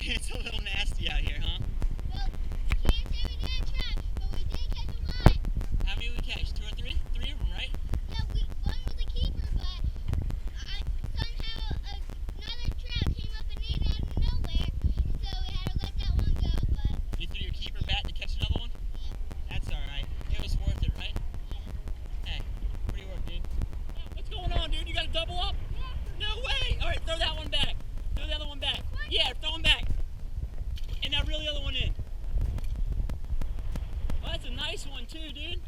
It's a little nasty out here, huh? Well, can't say we didn't try, but we did catch a lot. How many did we catch? 2 or 3? 3 of them, right? Yeah, one was a keeper, but somehow another trout came up and ate it out of nowhere, so we had to let that one go. But You threw your keeper bat to catch another one? yeah. That's alright. It was worth it, right? Hey, pretty work, dude. What's going on, dude? You got to double up? Yeah. No way! Alright, throw that one back. Throw the other one back. Yeah, throw them back. And now reel the other one in. Well, that's a nice one too, dude.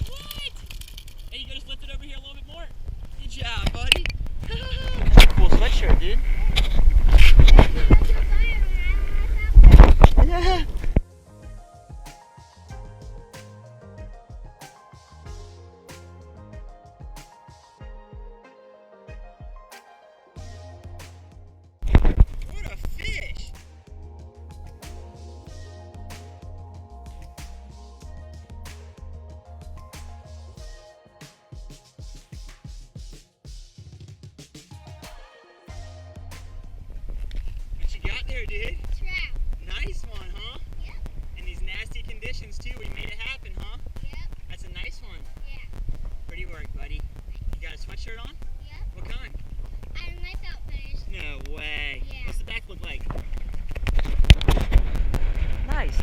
What? Hey, you just lift it over here a little bit more? Good job, buddy. That's a cool sweatshirt, dude. Yeah. What a fish! What you got there, dude? Trout. Nice one, huh? Yep. In these nasty conditions too, we made it happen, huh? Yep. That's a nice one. Yeah. Pretty work, buddy. You got a sweatshirt on?